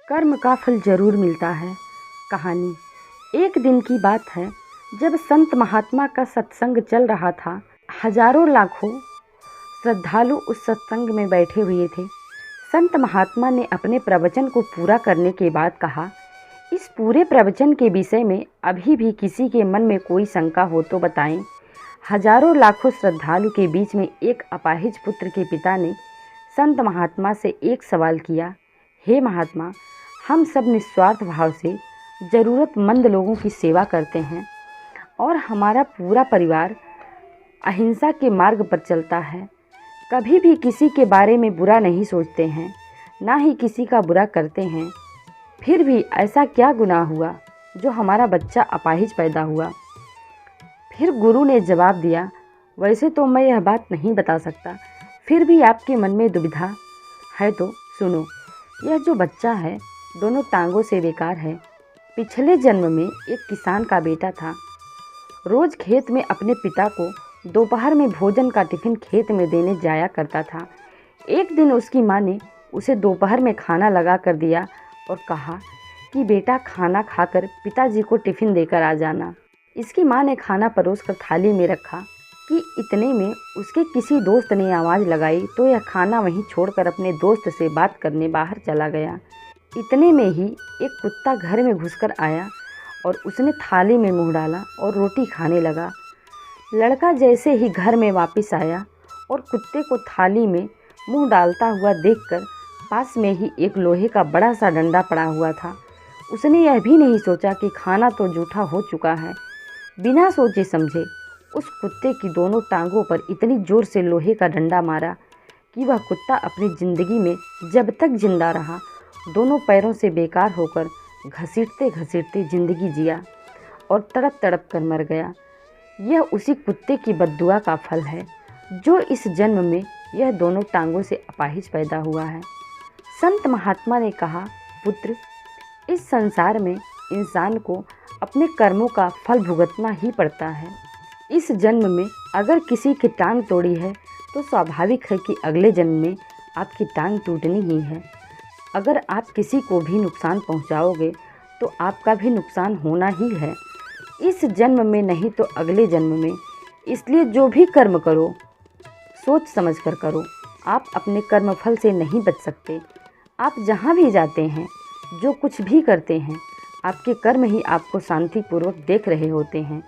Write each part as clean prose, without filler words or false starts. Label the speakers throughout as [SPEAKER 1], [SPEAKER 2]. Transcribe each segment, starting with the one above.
[SPEAKER 1] कर्म का फल जरूर मिलता है। कहानी। एक दिन की बात है, जब संत महात्मा का सत्संग चल रहा था। हजारों लाखों श्रद्धालु उस सत्संग में बैठे हुए थे। संत महात्मा ने अपने प्रवचन को पूरा करने के बाद कहा, इस पूरे प्रवचन के विषय में अभी भी किसी के मन में कोई शंका हो तो बताएं। हजारों लाखों श्रद्धालु के बीच में एक अपाहिज पुत्र के पिता ने संत महात्मा से एक सवाल किया, हे महात्मा, हम सब निस्वार्थ भाव से ज़रूरतमंद लोगों की सेवा करते हैं और हमारा पूरा परिवार अहिंसा के मार्ग पर चलता है। कभी भी किसी के बारे में बुरा नहीं सोचते हैं, ना ही किसी का बुरा करते हैं। फिर भी ऐसा क्या गुनाह हुआ जो हमारा बच्चा अपाहिज पैदा हुआ? फिर गुरु ने जवाब दिया, वैसे तो मैं यह बात नहीं बता सकता, फिर भी आपके मन में दुविधा है तो सुनो। यह जो बच्चा है दोनों टांगों से बेकार है। पिछले जन्म में एक किसान का बेटा था। रोज़ खेत में अपने पिता को दोपहर में भोजन का टिफ़िन खेत में देने जाया करता था। एक दिन उसकी माँ ने उसे दोपहर में खाना लगा कर दिया और कहा कि बेटा खाना खाकर पिताजी को टिफ़िन देकर आ जाना। इसकी माँ ने खाना परोसकर थाली में रखा कि इतने में उसके किसी दोस्त ने आवाज़ लगाई तो यह खाना वहीं छोड़कर अपने दोस्त से बात करने बाहर चला गया। इतने में ही एक कुत्ता घर में घुसकर आया और उसने थाली में मुंह डाला और रोटी खाने लगा। लड़का जैसे ही घर में वापस आया और कुत्ते को थाली में मुंह डालता हुआ देखकर पास में ही एक लोहे का बड़ा सा डंडा पड़ा हुआ था। उसने यह भी नहीं सोचा कि खाना तो जूठा हो चुका है। बिना सोचे समझे उस कुत्ते की दोनों टांगों पर इतनी ज़ोर से लोहे का डंडा मारा कि वह कुत्ता अपनी ज़िंदगी में जब तक जिंदा रहा दोनों पैरों से बेकार होकर घसीटते घसीटते ज़िंदगी जिया और तड़प तड़प कर मर गया। यह उसी कुत्ते की बद्दुआ का फल है जो इस जन्म में यह दोनों टांगों से अपाहिज पैदा हुआ है। संत महात्मा ने कहा, पुत्र, इस संसार में इंसान को अपने कर्मों का फल भुगतना ही पड़ता है। इस जन्म में अगर किसी की टांग तोड़ी है तो स्वाभाविक है कि अगले जन्म में आपकी टांग टूटनी ही है। अगर आप किसी को भी नुकसान पहुंचाओगे तो आपका भी नुकसान होना ही है, इस जन्म में नहीं तो अगले जन्म में। इसलिए जो भी कर्म करो सोच समझ कर करो। आप अपने कर्म फल से नहीं बच सकते। आप जहाँ भी जाते हैं, जो कुछ भी करते हैं, आपके कर्म ही आपको शांतिपूर्वक देख रहे होते हैं।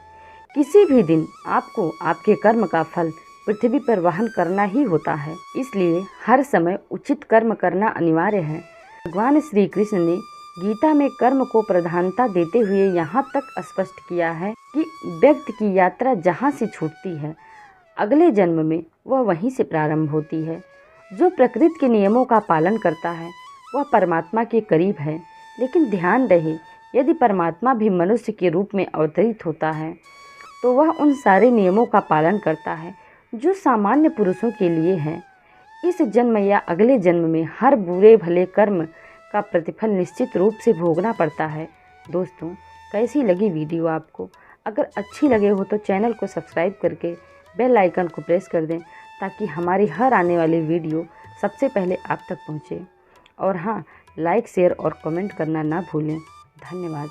[SPEAKER 1] किसी भी दिन आपको आपके कर्म का फल पृथ्वी पर वहन करना ही होता है। इसलिए हर समय उचित कर्म करना अनिवार्य है। भगवान श्री कृष्ण ने गीता में कर्म को प्रधानता देते हुए यहाँ तक स्पष्ट किया है कि व्यक्ति की यात्रा जहाँ से छूटती है अगले जन्म में वह वहीं से प्रारंभ होती है। जो प्रकृति के नियमों का पालन करता है वह परमात्मा के करीब है। लेकिन ध्यान रहे, यदि परमात्मा भी मनुष्य के रूप में अवतरित होता है तो वह उन सारे नियमों का पालन करता है जो सामान्य पुरुषों के लिए हैं। इस जन्म या अगले जन्म में हर बुरे भले कर्म का प्रतिफल निश्चित रूप से भोगना पड़ता है। दोस्तों, कैसी लगी वीडियो आपको? अगर अच्छी लगे हो तो चैनल को सब्सक्राइब करके बेल आइकन को प्रेस कर दें ताकि हमारी हर आने वाली वीडियो सबसे पहले आप तक पहुंचे। और हाँ, लाइक, शेयर और कमेंट करना ना भूलें। धन्यवाद।